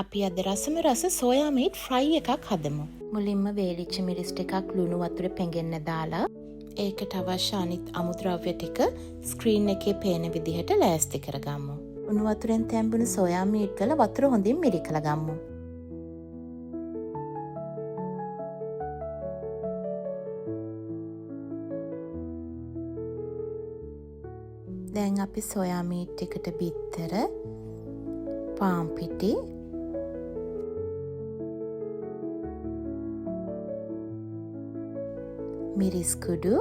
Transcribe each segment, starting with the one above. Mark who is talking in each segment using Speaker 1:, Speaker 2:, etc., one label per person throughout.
Speaker 1: අපි අද රසම රස සෝයා මීට් ෆ්‍රයි එකක් හදමු. මුලින්ම වේලිච්ච මිරිස් ටිකක් ලුණු වතුරේ පෙඟෙන්න දාලා ඒකට අවශ්‍ය අනිත් අමුද්‍රව්‍ය ටික ස්ක්‍රීන් එකේ පේන විදිහට ලෑස්ති කරගමු. උණු වතුරෙන් තැම්බුණු සෝයා මීට් වල වතුර හොඳින් මිරිකලා ගමු. දැන් අපි සෝයා මීට් එකට බිත්තර, පාන් පිටි, මිරිස් කුඩු,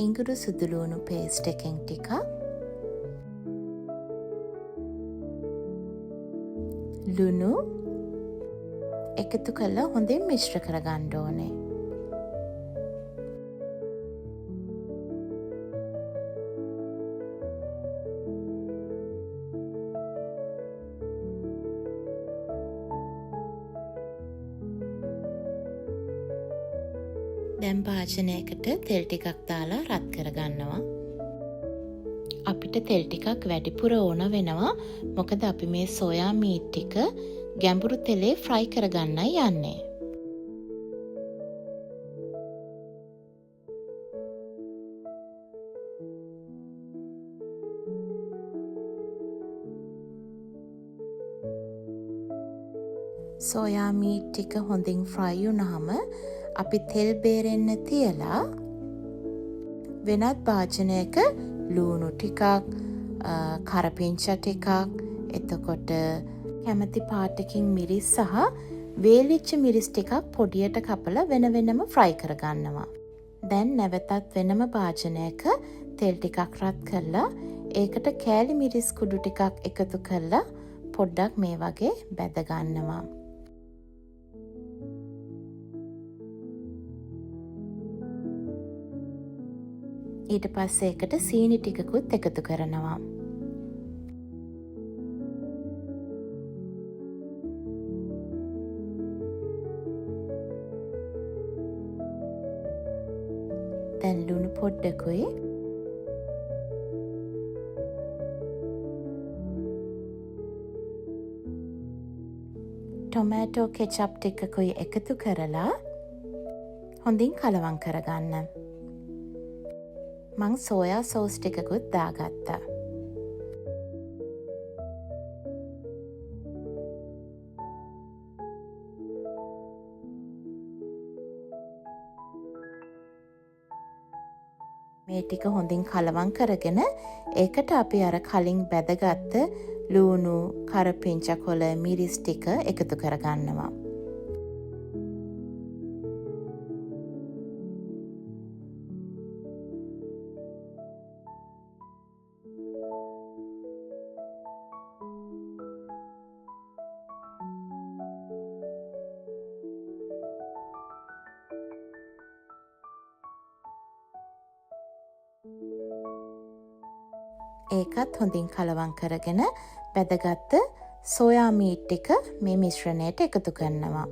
Speaker 1: ඉඟුරු සුදුලූණු පේස්ට් එකෙන් ටිකක්, ලුණු එකතු කරලා හොඳින් මිශ්‍ර කරගන්න ඕනේ. දැන් භාජනයකට තෙල් ටිකක් දාලා රත් කරගන්නවා. අපිට තෙල් ටිකක් වැඩිපුර ඕන වෙනවා. මොකද අපි මේ සෝයා මීට් ටික ගැඹුරු තෙලේ ෆ්‍රයි කරගන්නයි යන්නේ. සෝයා මීට් ටික හොඳින් ෆ්‍රයි වුණාම අපි තෙල් බේරෙන්න තියලා වෙනත් භාජනයක ලුණු ටිකක්, කරපිංච ටිකක්, එතකොට කැමති පාටකින් මිරිස් සහ වේලිච්ච මිරිස් ටිකක් පොඩියට කපලා වෙන වෙනම ෆ්‍රයි කරගන්නවා. දැන් නැවතත් වෙනම භාජනයක තෙල් ටිකක් රත් කරලා ඒකට කෑලි මිරිස් කුඩු ටිකක් එකතු කරලා පොඩ්ඩක් මේ වගේ බැද ගන්නවා. ඊට පස්සේ එකට සීනි ටිකකුත් එකතු කරනවා. දැන් ලුණු පොඩ්ඩකුයි ටොමැටෝ කෙචප් ටිකකුයි එකතු කරලා හොඳින් කලවම් කරගන්න. මං සෝයා සෝස් ටිකකුත් දාගත්තා. මේ ටික හොඳින් කලවම් කරගෙන ඒකට අපි අර කලින් බැදගත්ත ලුණු, කරපිංච කොළ, මිරිස් ටික එකතු කරගන්නවා. ඒකත් හොඳින් කලවම් කරගෙන බැදගත්ත සෝයා මීට් ටික මේ මිශ්‍රණයට එකතු කරනවා.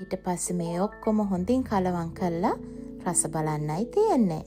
Speaker 1: ඊට පස්සේ මේ ඔක්කොම හොඳින් කලවම් කරලා රස බලන්නයි තියෙන්නේ.